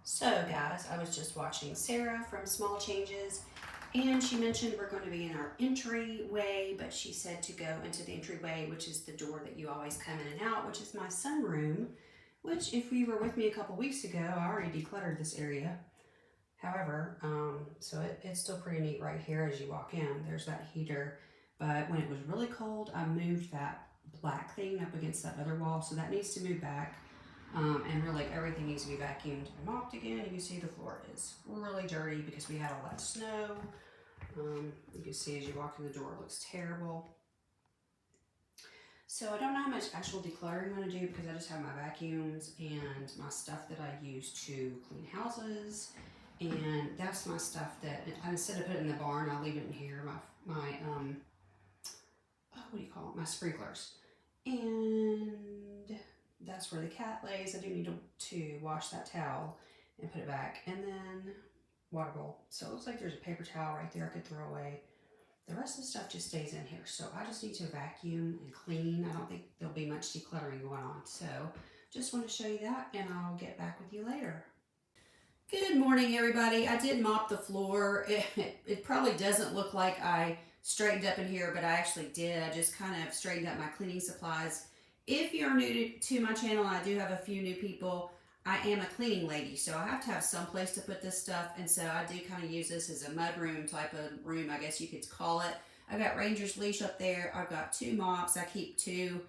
So guys, I was just watching Sarah from Small Changes, and she mentioned we're going to be in our entryway, but she said to go into the entryway, which is the door that you always come in and out, which is my sunroom, which if you were with me a couple weeks ago, I already decluttered this area. However, it's still pretty neat right here as you walk in. There's that heater, but when it was really cold, I moved that black thing up against that other wall, so that needs to move back. And really everything needs to be vacuumed and mopped again. You can see the floor is really dirty because we had all that snow. You can see as you walk in the door, it looks terrible. So I don't know how much actual decluttering I'm going to do because I just have my vacuums and my stuff that I use to clean houses. And that's my stuff that, instead of putting it in the barn, I'll leave it in here. My what do you call it? My sprinklers. And that's where the cat lays. I do need to wash that towel and put it back. And then water bowl. So it looks like there's a paper towel right there I could throw away. The rest of the stuff just stays in here. So I just need to vacuum and clean. I don't think there'll be much decluttering going on. So just want to show you that, and I'll get back with you later. Good morning, everybody. I did mop the floor. It probably doesn't look like I straightened up in here, but I actually did. I just kind of straightened up my cleaning supplies. If you're new to my channel, I do have a few new people. I am a cleaning lady, so I have to have some place to put this stuff, and so I do kind of use this as a mud room type of room, I guess you could call it. I've got Ranger's leash up there. I've got 2 mops. I keep 2.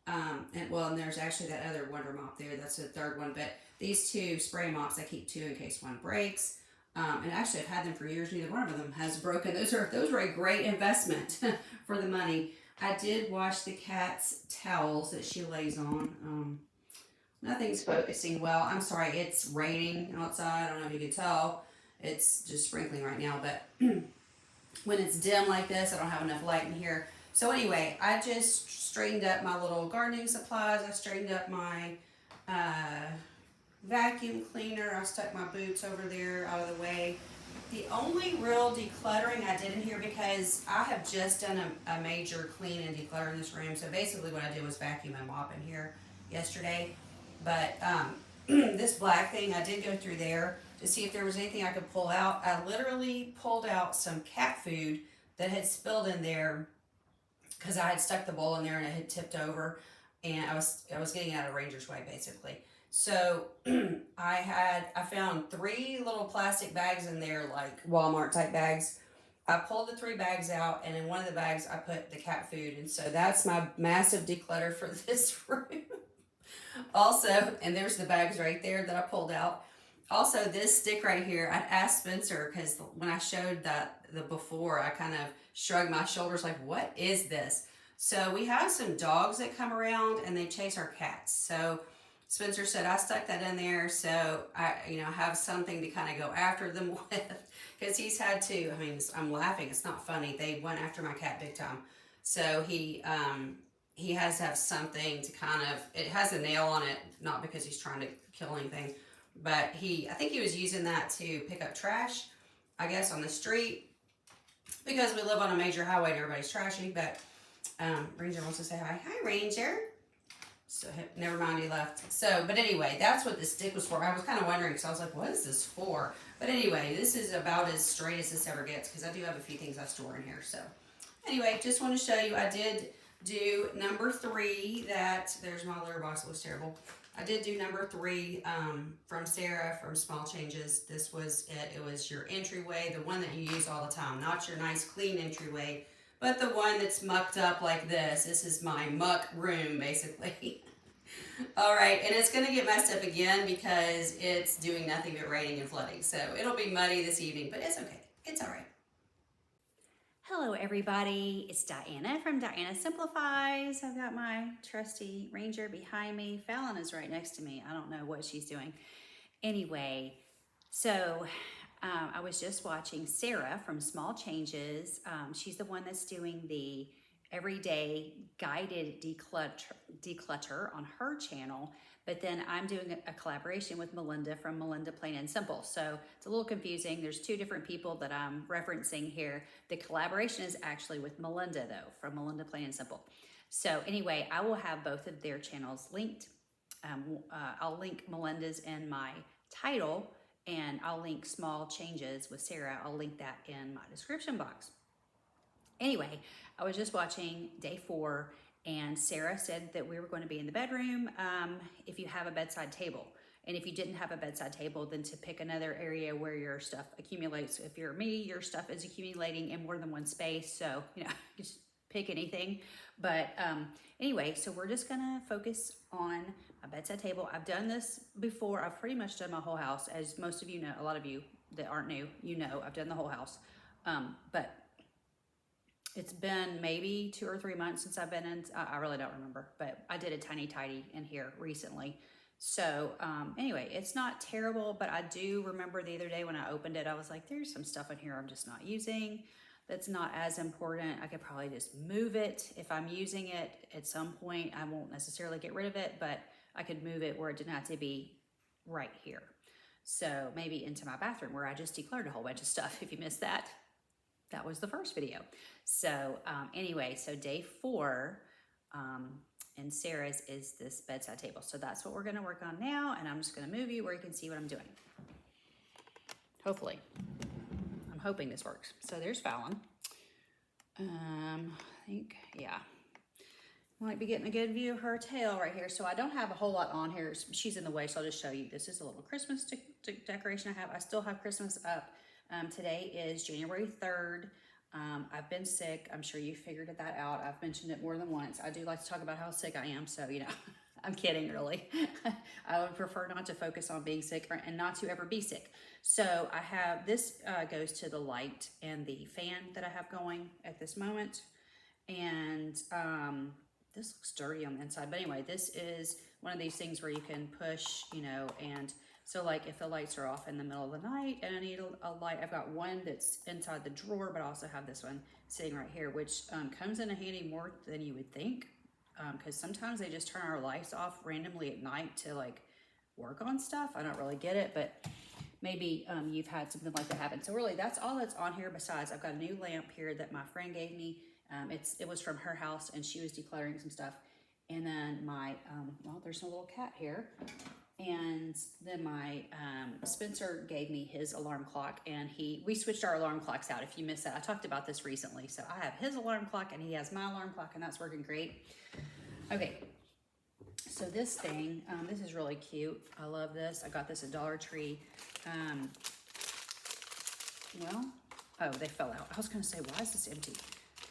And there's actually that other Wonder mop there. That's the third one, but these 2 spray mops, I keep 2 in case one breaks. And actually, I've had them for years. Neither one of them has broken. Those were a great investment for the money. I did wash the cat's towels that she lays on. Nothing's focusing well. I'm sorry, it's raining outside. I don't know if you can tell. It's just sprinkling right now, but when it's dim like this, I don't have enough light in here. So anyway, I just straightened up my little gardening supplies. I straightened up my vacuum cleaner. I stuck my boots over there out of the way. The only real decluttering I did in here, because I have just done a major clean and declutter in this room. So basically what I did was vacuum and mop in here yesterday. But this black thing, I did go through there to see if there was anything I could pull out. I literally pulled out some cat food that had spilled in there because I had stuck the bowl in there and it had tipped over, and I was getting out of Ranger's way basically. So I found 3 little plastic bags in there, like Walmart type bags. I pulled the 3 bags out, and in one of the bags I put the cat food, and so that's my massive declutter for this room. Also, and there's the bags right there that I pulled out. Also, this stick right here, I asked Spencer, because when I showed the before, I kind of shrugged my shoulders like, what is this? So we have some dogs that come around and they chase our cats. So Spencer said I stuck that in there so I have something to kind of go after them with, because he's had to. I mean, I'm laughing. It's not funny. They went after my cat big time. So he has to have something to kind of. It has a nail on it, not because he's trying to kill anything, but I think he was using that to pick up trash, I guess, on the street, because we live on a major highway and everybody's trashy. But Ranger wants to say hi. Hi, Ranger. So never mind, he left. So, but anyway, that's what this stick was for. I was kind of wondering, because I was like, what is this for? But anyway, this is about as straight as this ever gets, because I do have a few things I store in here. So anyway, just want to show you, I did do number 3. There's my litter box. It was terrible. I did do number 3 from Sarah from Small Changes. This was it. It was your entryway, the one that you use all the time, not your nice clean entryway, but the one that's mucked up like this. This is my muck room, basically. All right, and it's going to get messed up again because it's doing nothing but raining and flooding. So it'll be muddy this evening, but it's okay. It's all right. Hello everybody, it's Diana from Diana Simplifies. I've got my trusty Ranger behind me. Fallon is right next to me. I don't know what she's doing. Anyway, so I was just watching Sarah from Small Changes. She's the one that's doing the everyday guided declutter on her channel. But then I'm doing a collaboration with Melinda from Melinda Plain and Simple. So it's a little confusing. There's 2 different people that I'm referencing here. The collaboration is actually with Melinda though, from Melinda Plain and Simple. So anyway, I will have both of their channels linked. I'll link Melinda's in my title, and I'll link small changes with Sarah. I'll link that in my description box. Anyway, I was just watching day 4, and Sarah said that we were going to be in the bedroom if you have a bedside table. And if you didn't have a bedside table, then to pick another area where your stuff accumulates. If you're me, your stuff is accumulating in more than one space. So, just pick anything. But anyway, so we're just gonna focus on a bedside table. I've done this before. I've pretty much done my whole house. As most of you know, a lot of you that aren't new, I've done the whole house. But it's been maybe 2 or 3 months since I've been in. I really don't remember, but I did a tiny tidy in here recently. So anyway, it's not terrible, but I do remember the other day when I opened it, I was like, there's some stuff in here I'm just not using. That's not as important. I could probably just move it. If I'm using it at some point, I won't necessarily get rid of it, but I could move it where it didn't have to be right here. So maybe into my bathroom where I just decluttered a whole bunch of stuff. If you missed that, that was the first video. So anyway, so day 4, and Sarah's is this bedside table. So that's what we're gonna work on now, and I'm just gonna move you where you can see what I'm doing. Hopefully. I'm hoping this works. So there's Fallon. I think, yeah. Might be getting a good view of her tail right here. So I don't have a whole lot on here. She's in the way, so I'll just show you. This is a little Christmas decoration I have. I still have Christmas up. Today is January 3rd. I've been sick. I'm sure you figured that out. I've mentioned it more than once. I do like to talk about how sick I am, so I'm kidding, really. I would prefer not to focus on being sick and not to ever be sick. So I have this goes to the light and the fan that I have going at this moment, and this looks dirty on the inside. But anyway, this is one of these things where you can push, and so like if the lights are off in the middle of the night and I need a light, I've got one that's inside the drawer, but I also have this one sitting right here, which comes in handy more than you would think. Because sometimes they just turn our lights off randomly at night to like work on stuff. I don't really get it, but maybe you've had something like that happen. So really that's all that's on here. Besides, I've got a new lamp here that my friend gave me. It was from her house and she was decluttering some stuff. And then my, well, there's a little cat here. And then my Spencer gave me his alarm clock, and we switched our alarm clocks out. If you missed that, I talked about this recently. So I have his alarm clock and he has my alarm clock, and that's working great. Okay, so this thing, this is really cute. I love this. I got this at Dollar Tree. Well, oh, they fell out. I was gonna say, why is this empty?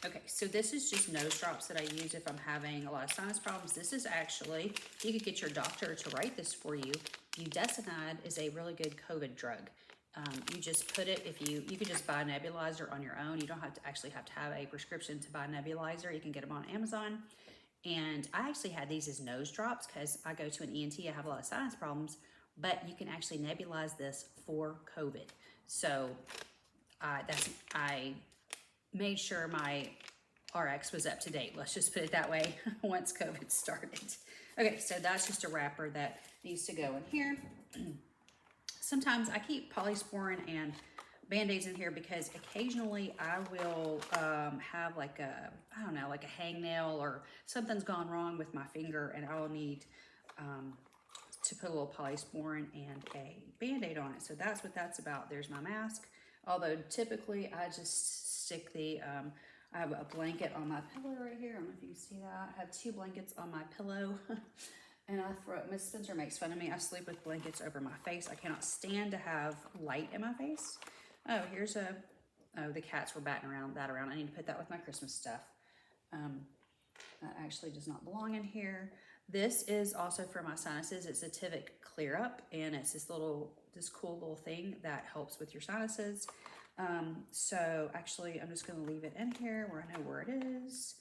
Okay, so this is just nose drops that I use if I'm having a lot of sinus problems. This is actually, you could get your doctor to write this for you. Budesonide is a really good COVID drug. You just put it, you could just buy a nebulizer on your own. You don't have to have a prescription to buy a nebulizer. You can get them on Amazon. And I actually had these as nose drops because I go to an ENT. I have a lot of sinus problems, but you can actually nebulize this for COVID. So I made sure my RX was up to date. Let's just put it that way once COVID started. Okay, so that's just a wrapper that needs to go in here. Sometimes I keep polysporin and Band-Aids in here because occasionally I will have like a hangnail or something's gone wrong with my finger and I will need to put a little polysporin and a Band-Aid on it. So that's what that's about. There's my mask. Although typically I just stick I have a blanket on my pillow right here. I don't know if you can see that. I have 2 blankets on my pillow. And Miss Spencer makes fun of me. I sleep with blankets over my face. I cannot stand to have light in my face. Oh, the cats were batting that around. I need to put that with my Christmas stuff. That actually does not belong in here. This is also for my sinuses. It's a Tivik Clear Up, and it's this cool little thing that helps with your sinuses. So actually, I'm just going to leave it in here where I know where it is.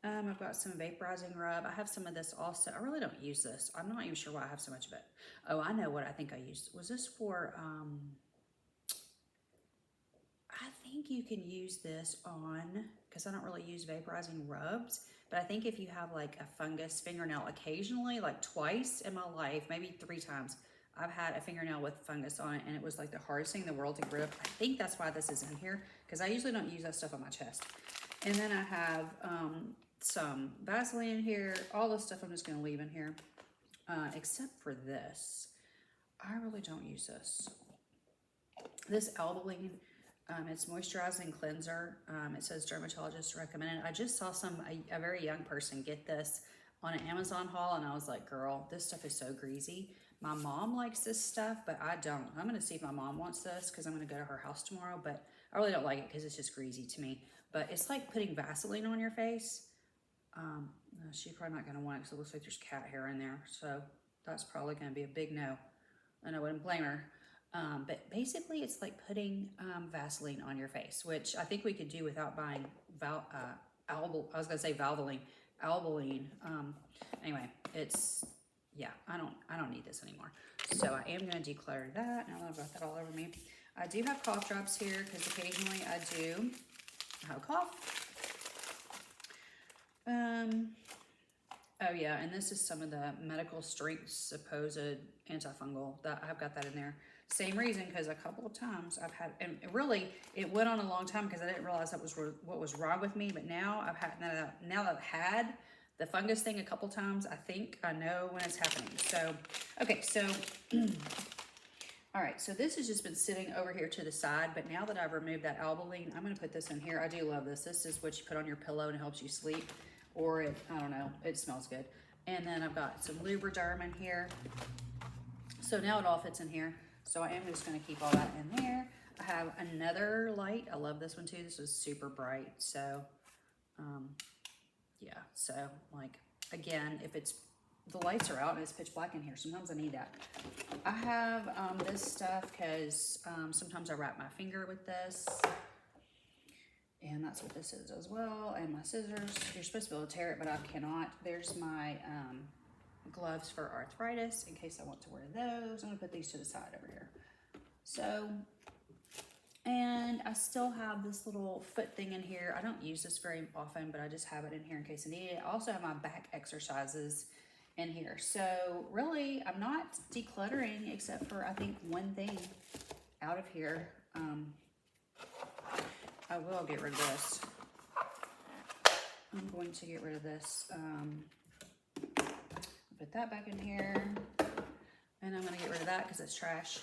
I've got some vaporizing rub. I have some of this also. I really don't use this. I'm not even sure why I have so much of it. Oh, I know what I think I used. Was this for, I think you can use this on, because I don't really use vaporizing rubs, but I think if you have like a fungus fingernail occasionally, like twice in my life, maybe 3 times, I've had a fingernail with fungus on it, and it was like the hardest thing in the world to get rid of. I think that's why this is in here, because I usually don't use that stuff on my chest. And then I have some Vaseline in here. All this stuff I'm just going to leave in here, except for this. I really don't use this. This Albaline, it's moisturizing cleanser. It says dermatologist recommended. I just saw a very young person get this on an Amazon haul, and I was like, girl, this stuff is so greasy. My mom likes this stuff, but I don't. I'm gonna see if my mom wants this because I'm gonna go to her house tomorrow, but I really don't like it because it's just greasy to me. But it's like putting Vaseline on your face. No, she's probably not gonna want it because it looks like there's cat hair in there. So that's probably gonna be a big no. And I wouldn't blame her. But basically it's like putting Vaseline on your face, which I think we could do without buying Valvoline. Anyway, yeah, I don't need this anymore. So I am gonna declutter that now that I've got that all over me. I do have cough drops here because occasionally I do have a cough. Oh yeah, and this is some of the medical strength supposed antifungal that I've got that in there. Same reason, because a couple of times I've had, and really it went on a long time because I didn't realize that was what was wrong with me. But now now that I've had the fungus thing a couple times, I think I know when it's happening. So, okay, so all right, so this has just been sitting over here to the side, but now that I've removed that Albaline, I'm gonna put this in here. I do love this. This is what you put on your pillow and it helps you sleep, or I don't know, it smells good. And then I've got some Lubriderm in here. So now it all fits in here. So I am just gonna keep all that in there. I have another light. I love this one too. This is super bright. So, yeah, so like, again, if the lights are out and it's pitch black in here, sometimes I need that. I have this stuff because sometimes I wrap my finger with this. And that's what this is as well. And my scissors, you're supposed to be able to tear it, but I cannot. There's my gloves for arthritis in case I want to wear those. I'm gonna put these to the side over here. So, and I still have this little foot thing in here. I don't use this very often, but I just have it in here in case I need it. I also have my back exercises in here. So really, I'm not decluttering except for I think one thing out of here. I will get rid of this. I'm going to get rid of this. Put that back in here. And I'm gonna get rid of that because it's trash.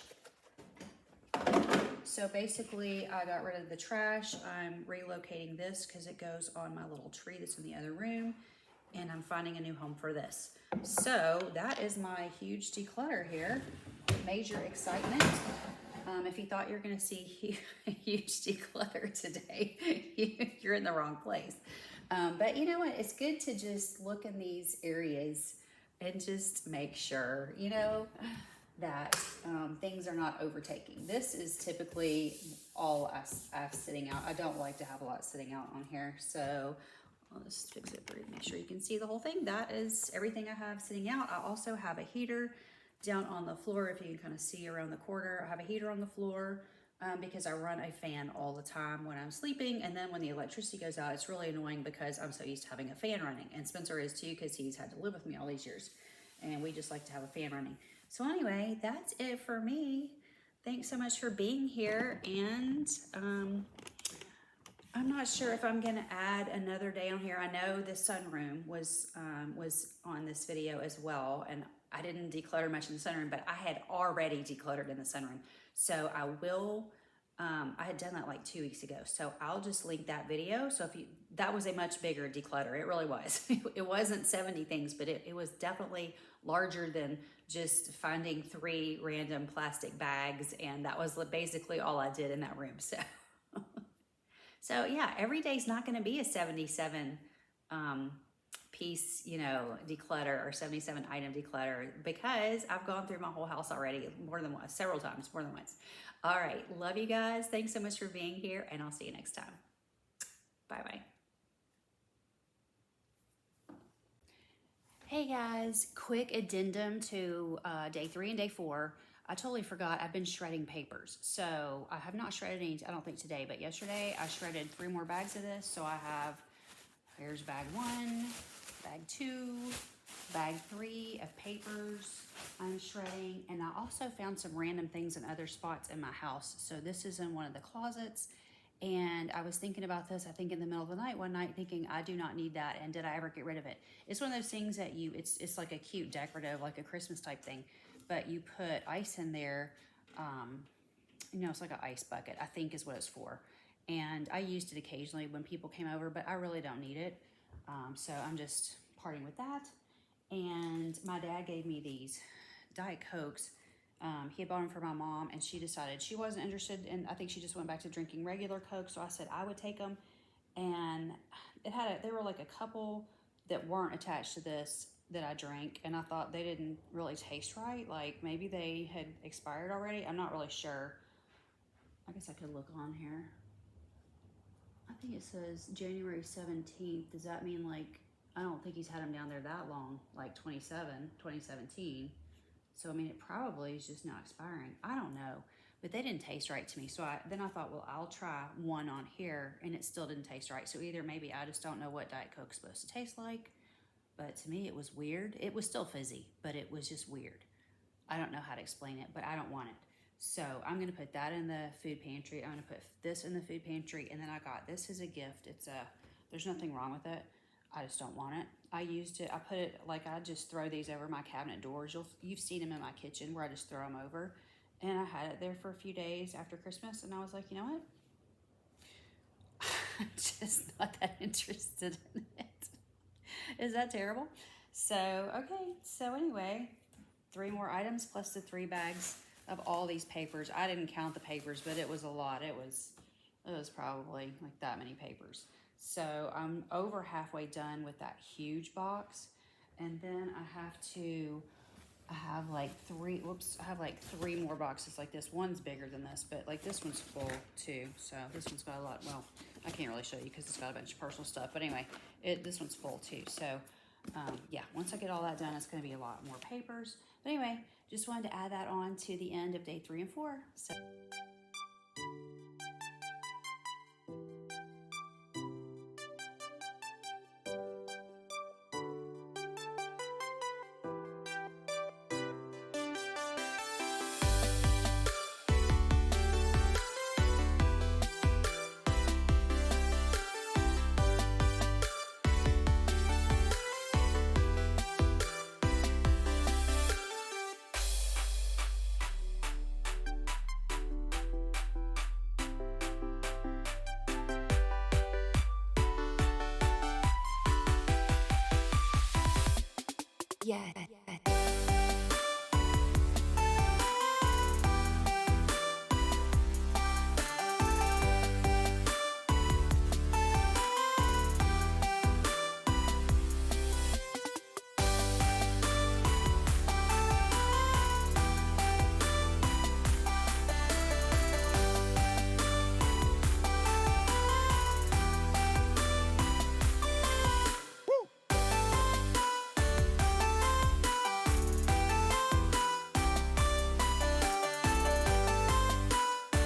So basically I got rid of the trash. I'm relocating this because it goes on my little tree that's in the other room. And I'm finding a new home for this. So that is my huge declutter here. Major excitement. If you thought you were going to see huge declutter today, you're in the wrong place. But you know what? It's good to just look in these areas and just make sure, you know, that things are not overtaking. This is typically all I have sitting out. I don't like to have a lot sitting out on here. So I'll just fix it for you to make sure you can see the whole thing. That is everything I have sitting out. I also have a heater down on the floor. If you can kind of see around the corner, I have a heater on the floor because I run a fan all the time when I'm sleeping. And then when the electricity goes out, it's really annoying because I'm so used to having a fan running. And Spencer is too because he's had to live with me all these years. And we just like to have a fan running. So anyway, that's it for me. Thanks so much for being here. And I'm not sure if I'm gonna add another day on here. I know the sunroom was on this video as well, and I didn't declutter much in the sunroom, but I had already decluttered in the sunroom. So I will, I had done that like 2 weeks ago. So I'll just link that video. So that was a much bigger declutter. It really was. It wasn't 70 things, but it was definitely larger than just finding 3 random plastic bags. And that was basically all I did in that room. So yeah, every day's not going to be a 77 piece, you know, declutter or 77 item declutter because I've gone through my whole house already more than once, several times, more than once. All right. Love you guys. Thanks so much for being here and I'll see you next time. Bye-bye. Hey guys, quick addendum to day 3 and day 4. I totally forgot I've been shredding papers. So I have not shredded any, I don't think today, but yesterday I shredded 3 more bags of this. So I have, here's bag 1, bag 2, bag 3 of papers I'm shredding. And I also found some random things in other spots in my house. So this is in one of the closets. And I was thinking about this, I think in the middle of the night, one night thinking, I do not need that. And did I ever get rid of it? It's one of those things that it's like a cute decorative, like a Christmas type thing. But you put ice in there you know, it's like an ice bucket, I think is what it's for. And I used it occasionally when people came over, but I really don't need it. So I'm just parting with that. And my dad gave me these Diet Cokes. He had bought them for my mom, and she decided she wasn't interested, and I think she just went back to drinking regular Coke. So I said I would take them, and they were like a couple that weren't attached to this that I drank, and I thought they didn't really taste right. Like maybe they had expired already. I'm not really sure. I guess I could look on here. I think it says January 17th. Does that mean like, I don't think he's had them down there that long, like 2017. So, I mean, it probably is just not expiring. I don't know, but they didn't taste right to me. So then I thought, well, I'll try one on here, and it still didn't taste right. So either maybe I just don't know what Diet Coke's supposed to taste like, but to me it was weird. It was still fizzy, but it was just weird. I don't know how to explain it, but I don't want it. So I'm gonna put that in the food pantry. I'm gonna put this in the food pantry, and then I got this as a gift. There's nothing wrong with it. I just don't want it. I used it, I put it, like I just throw these over my cabinet doors. You've seen them in my kitchen where I just throw them over. And I had it there for a few days after Christmas, and I was like, you know what? I'm just not that interested in it. Is that terrible? So, okay, so anyway, 3 more items plus the 3 bags of all these papers. I didn't count the papers, but it was a lot. It was probably like that many papers. So I'm over halfway done with that huge box. And then I have like 3 more boxes like this. One's bigger than this, but like this one's full too. So this one's got a lot, well, I can't really show you because it's got a bunch of personal stuff. But anyway, this one's full too. So yeah, once I get all that done, it's gonna be a lot more papers. But anyway, just wanted to add that on to the end of day 3 and 4. So. Yeah.